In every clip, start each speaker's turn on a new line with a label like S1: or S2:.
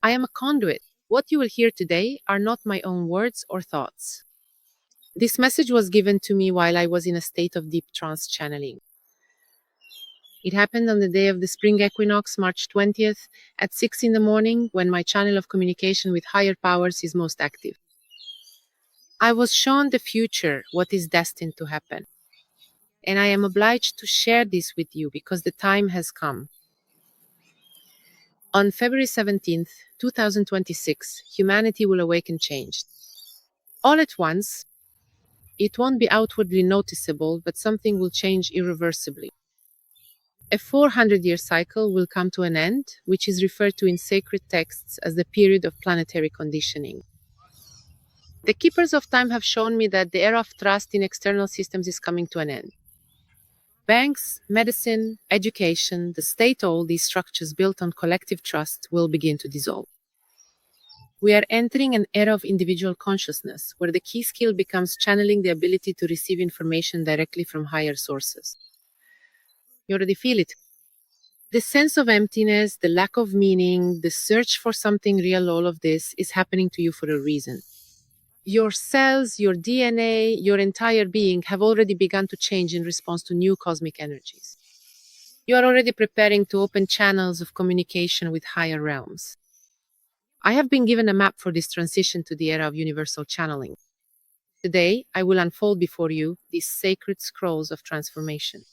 S1: I am a conduit. What you will hear today are not my own words or thoughts. This message was given to me while I was in a state of deep trance channeling. It happened on the day of the spring equinox, March 20th, at 6 in the morning, when my channel of communication with higher powers is most active. I was shown the future, what is destined to happen. And I am obliged to share this with you because the time has come. On February 17th, 2026, humanity will awaken changed. All at once, it won't be outwardly noticeable, but something will change irreversibly. A 400-year cycle will come to an end, which is referred to in sacred texts as the period of planetary conditioning. The keepers of time have shown me that the era of trust in external systems is coming to an end. Banks, medicine, education, the state, all these structures built on collective trust will begin to dissolve. We are entering an era of individual consciousness, where the key skill becomes channeling the ability to receive information directly from higher sources. You already feel it. The sense of emptiness, the lack of meaning, the search for something real, all of this is happening to you for a reason. Your cells, your DNA, your entire being have already begun to change in response to new cosmic energies. You are already preparing to open channels of communication with higher realms. I have been given a map for this transition to the era of universal channeling. Today, I will unfold before you these sacred scrolls of transformation.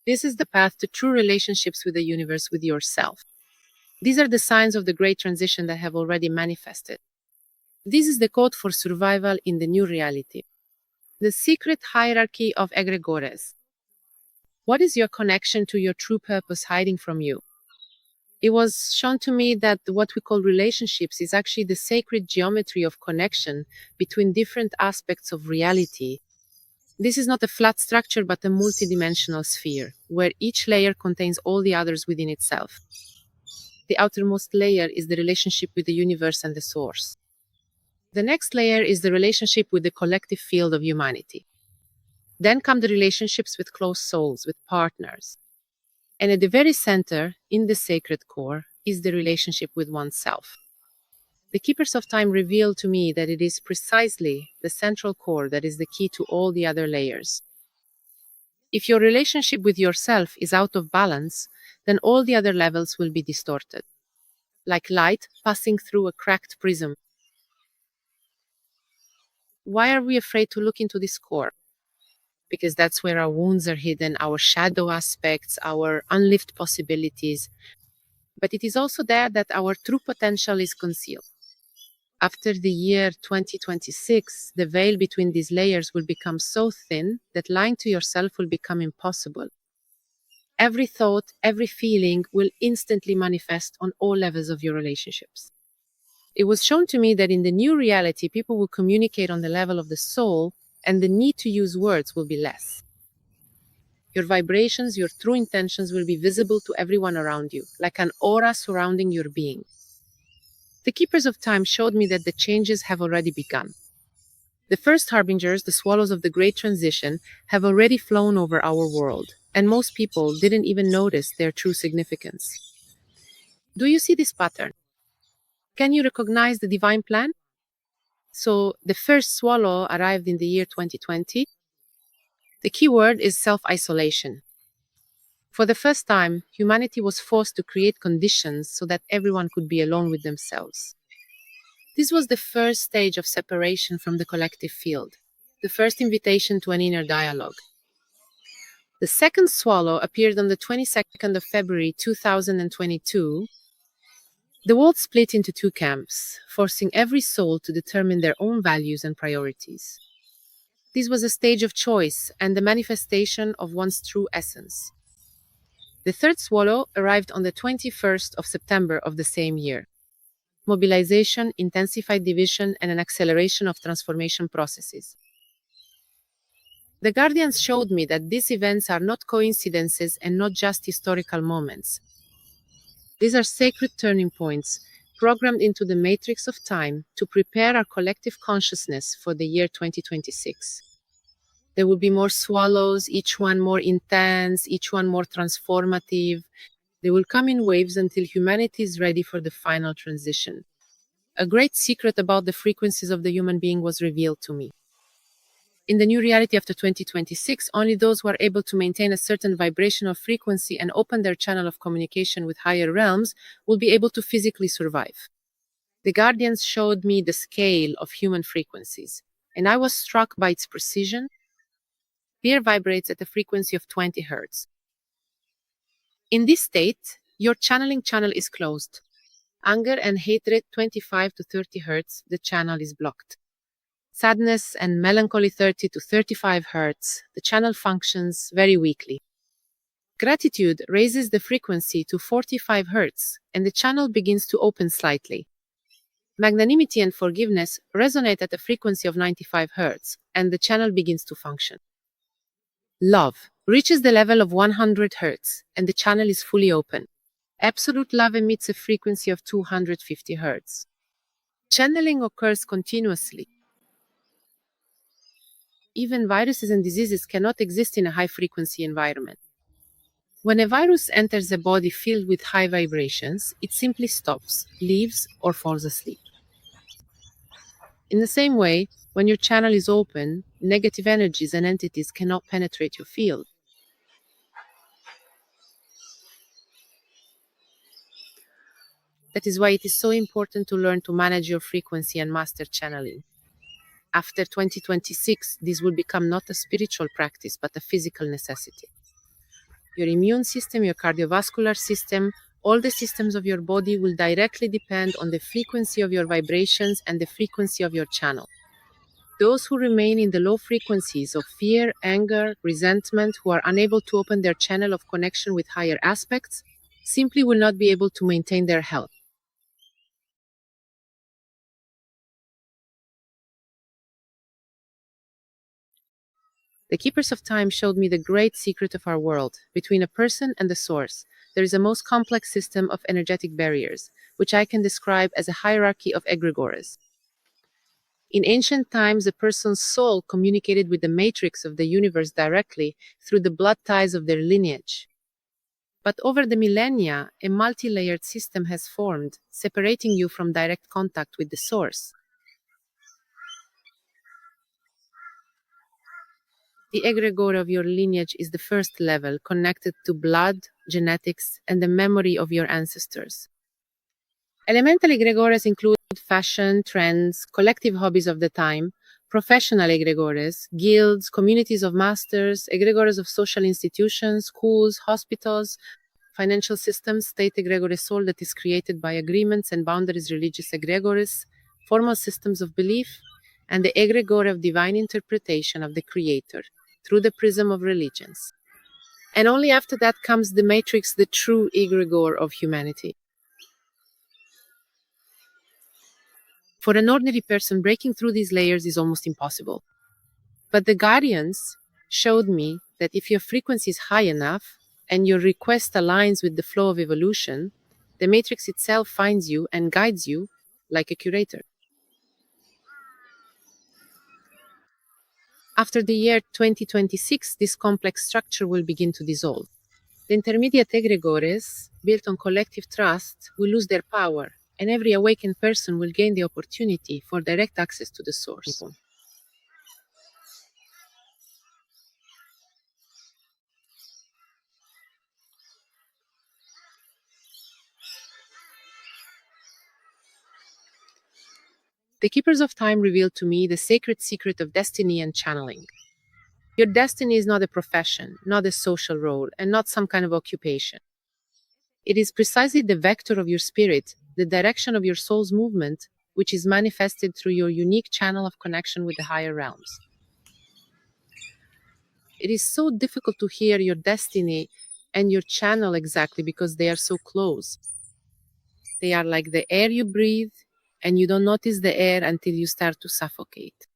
S1: This is the path to true relationships with the universe, with yourself. These are the signs of the great transition that have already manifested. This is the code for survival in the new reality. The secret hierarchy of egregores. What is your connection to your true purpose hiding from you? It was shown to me that what we call relationships is actually the sacred geometry of connection between different aspects of reality. This is not a flat structure, but a multidimensional sphere, where each layer contains all the others within itself. The outermost layer is the relationship with the universe and the source. The next layer is the relationship with the collective field of humanity. Then come the relationships with close souls, with partners. And at the very center, in the sacred core, is the relationship with oneself. The keepers of time reveal to me that it is precisely the central core that is the key to all the other layers. If your relationship with yourself is out of balance, then all the other levels will be distorted, like light passing through a cracked prism. Why are we afraid to look into this core? Because that's where our wounds are hidden, our shadow aspects, our unlived possibilities. But it is also there that our true potential is concealed. After the year 2026, the veil between these layers will become so thin that lying to yourself will become impossible. Every thought, every feeling will instantly manifest on all levels of your relationships. It was shown to me that in the new reality, people will communicate on the level of the soul, and the need to use words will be less. Your vibrations, your true intentions will be visible to everyone around you, like an aura surrounding your being. The keepers of time showed me that the changes have already begun. The first harbingers, the swallows of the great transition, have already flown over our world, and most people didn't even notice their true significance. Do you see this pattern? Can you recognize the divine plan? So, the first swallow arrived in the year 2020. The key word is self-isolation. For the first time, humanity was forced to create conditions so that everyone could be alone with themselves. This was the first stage of separation from the collective field, the first invitation to an inner dialogue. The second swallow appeared on the 22nd of February 2022. The world split into two camps, forcing every soul to determine their own values and priorities. This was a stage of choice and the manifestation of one's true essence. The third swallow arrived on the 21st of September of the same year. Mobilization, intensified division, and an acceleration of transformation processes. The guardians showed me that these events are not coincidences and not just historical moments. These are sacred turning points, programmed into the matrix of time to prepare our collective consciousness for the year 2026. There will be more swallows, each one more intense, each one more transformative. They will come in waves until humanity is ready for the final transition. A great secret about the frequencies of the human being was revealed to me. In the new reality after 2026, only those who are able to maintain a certain vibrational frequency and open their channel of communication with higher realms will be able to physically survive. The Guardians showed me the scale of human frequencies, and I was struck by its precision. Fear vibrates at a frequency of 20 Hz. In this state, your channeling channel is closed. Anger and hatred 25 to 30 Hz, the channel is blocked. Sadness and melancholy 30 to 35 Hz, the channel functions very weakly. Gratitude raises the frequency to 45 Hz, and the channel begins to open slightly. Magnanimity and forgiveness resonate at a frequency of 95 Hz, and the channel begins to function. Love reaches the level of 100 Hz, and the channel is fully open. Absolute love emits a frequency of 250 Hz. Channeling occurs continuously. Even viruses and diseases cannot exist in a high-frequency environment. When a virus enters a body filled with high vibrations, it simply stops, leaves, or falls asleep. In the same way, when your channel is open, negative energies and entities cannot penetrate your field. That is why it is so important to learn to manage your frequency and master channeling. After 2026, this will become not a spiritual practice, but a physical necessity. Your immune system, your cardiovascular system, all the systems of your body will directly depend on the frequency of your vibrations and the frequency of your channel. Those who remain in the low frequencies of fear, anger, resentment, who are unable to open their channel of connection with higher aspects, simply will not be able to maintain their health. The Keepers of Time showed me the great secret of our world. Between a person and the source, there is a most complex system of energetic barriers, which I can describe as a hierarchy of egregors. In ancient times, a person's soul communicated with the matrix of the universe directly through the blood ties of their lineage. But over the millennia, a multi-layered system has formed, separating you from direct contact with the source. The egregore of your lineage is the first level, connected to blood, genetics, and the memory of your ancestors. Elemental egregores include fashion, trends, collective hobbies of the time, professional egregores, guilds, communities of masters, egregores of social institutions, schools, hospitals, financial systems, state egregore soul that is created by agreements and boundaries, religious egregores, formal systems of belief, and the egregore of divine interpretation of the Creator through the prism of religions. And only after that comes the matrix, the true egregore of humanity. For an ordinary person, breaking through these layers is almost impossible. But the Guardians showed me that if your frequency is high enough and your request aligns with the flow of evolution, the matrix itself finds you and guides you like a curator. After the year 2026, this complex structure will begin to dissolve. The intermediate egregores, built on collective trust, will lose their power, and every awakened person will gain the opportunity for direct access to the source. The Keepers of Time revealed to me the sacred secret of destiny and channeling. Your destiny is not a profession, not a social role, and not some kind of occupation. It is precisely the vector of your spirit, the direction of your soul's movement, which is manifested through your unique channel of connection with the higher realms. It is so difficult to hear your destiny and your channel exactly because they are so close. They are like the air you breathe, and you don't notice the air until you start to suffocate.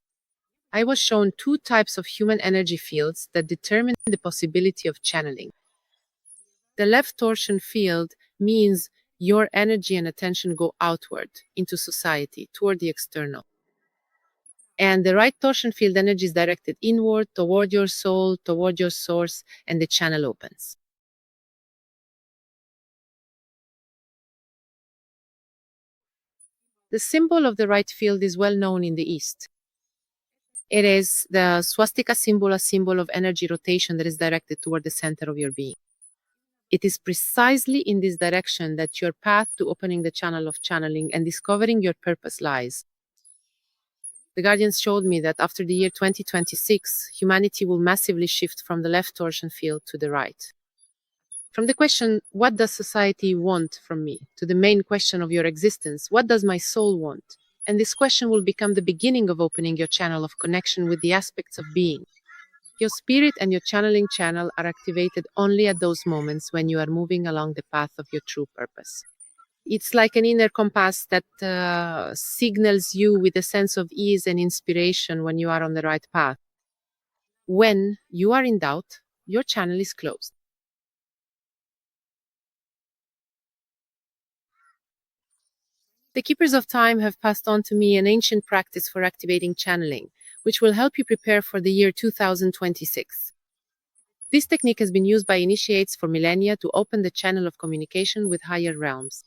S1: I was shown two types of human energy fields that determine the possibility of channeling. The left torsion field means your energy and attention go outward into society, toward the external. And the right torsion field energy is directed inward, toward your soul, toward your source, and the channel opens. The symbol of the right field is well known in the East. It is the swastika symbol, a symbol of energy rotation that is directed toward the center of your being. It is precisely in this direction that your path to opening the channel of channeling and discovering your purpose lies. The Guardians showed me that after the year 2026, humanity will massively shift from the left torsion field to the right. From the question, what does society want from me, to the main question of your existence, what does my soul want? And this question will become the beginning of opening your channel of connection with the aspects of being. Your spirit and your channeling channel are activated only at those moments when you are moving along the path of your true purpose. It's like an inner compass that signals you with a sense of ease and inspiration when you are on the right path. When you are in doubt, your channel is closed. The Keepers of Time have passed on to me an ancient practice for activating channeling, which will help you prepare for the year 2026. This technique has been used by initiates for millennia to open the channel of communication with higher realms.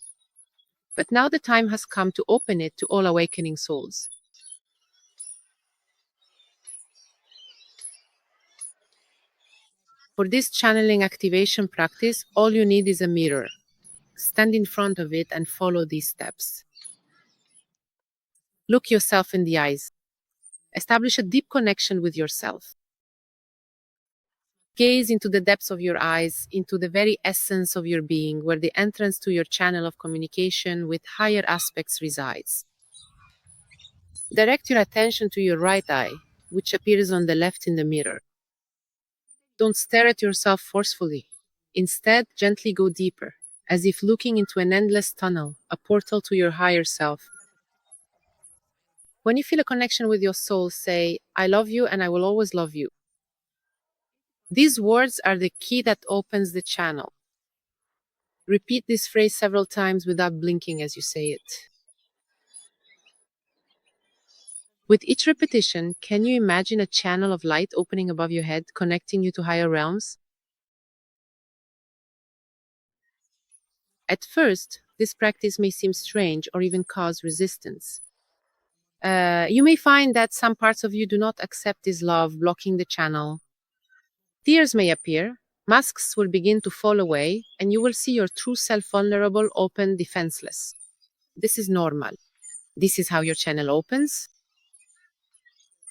S1: But now the time has come to open it to all awakening souls. For this channeling activation practice, all you need is a mirror. Stand in front of it and follow these steps. Look yourself in the eyes. Establish a deep connection with yourself. Gaze into the depths of your eyes, into the very essence of your being, where the entrance to your channel of communication with higher aspects resides. Direct your attention to your right eye, which appears on the left in the mirror. Don't stare at yourself forcefully. Instead, gently go deeper, as if looking into an endless tunnel, a portal to your higher self. When you feel a connection with your soul, say, "I love you and I will always love you." These words are the key that opens the channel. Repeat this phrase several times without blinking as you say it. With each repetition, can you imagine a channel of light opening above your head, connecting you to higher realms? At first, this practice may seem strange or even cause resistance. You may find that some parts of you do not accept this love, blocking the channel. Tears may appear, masks will begin to fall away, and you will see your true self vulnerable, open, defenseless. This is normal. This is how your channel opens.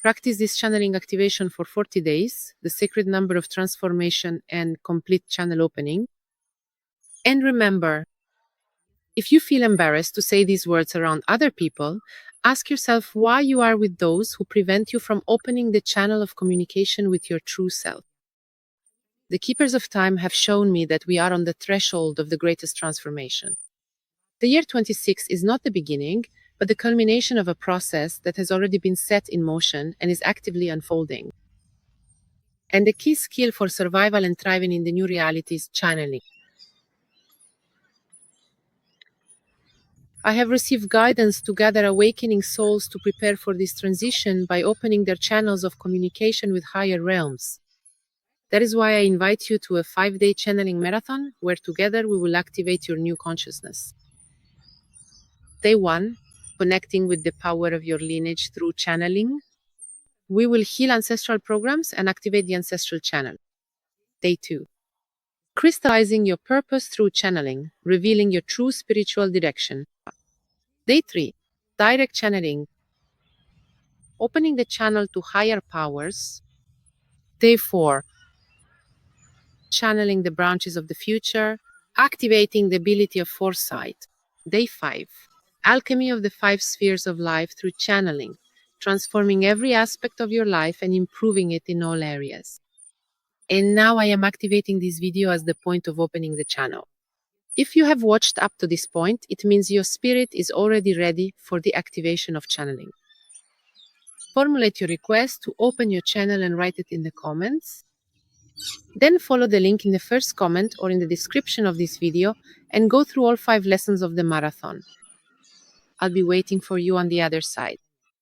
S1: Practice this channeling activation for 40 days, the sacred number of transformation and complete channel opening. And remember, if you feel embarrassed to say these words around other people, ask yourself why you are with those who prevent you from opening the channel of communication with your true self. The Keepers of Time have shown me that we are on the threshold of the greatest transformation. The year 26 is not the beginning, but the culmination of a process that has already been set in motion and is actively unfolding. And the key skill for survival and thriving in the new reality is channeling. I have received guidance to gather awakening souls to prepare for this transition by opening their channels of communication with higher realms. That is why I invite you to a 5-day channeling marathon where together we will activate your new consciousness. Day 1, connecting with the power of your lineage through channeling. We will heal ancestral programs and activate the ancestral channel. Day 2, crystallizing your purpose through channeling, revealing your true spiritual direction. Day 3, direct channeling, opening the channel to higher powers. Day 4, channeling the branches of the future, activating the ability of foresight. Day 5, alchemy of the 5 spheres of life through channeling, transforming every aspect of your life and improving it in all areas. And now I am activating this video as the point of opening the channel. If you have watched up to this point, it means your spirit is already ready for the activation of channeling. Formulate your request to open your channel and write it in the comments. Then follow the link in the first comment or in the description of this video and go through all 5 lessons of the marathon. I'll be waiting for you on the other side.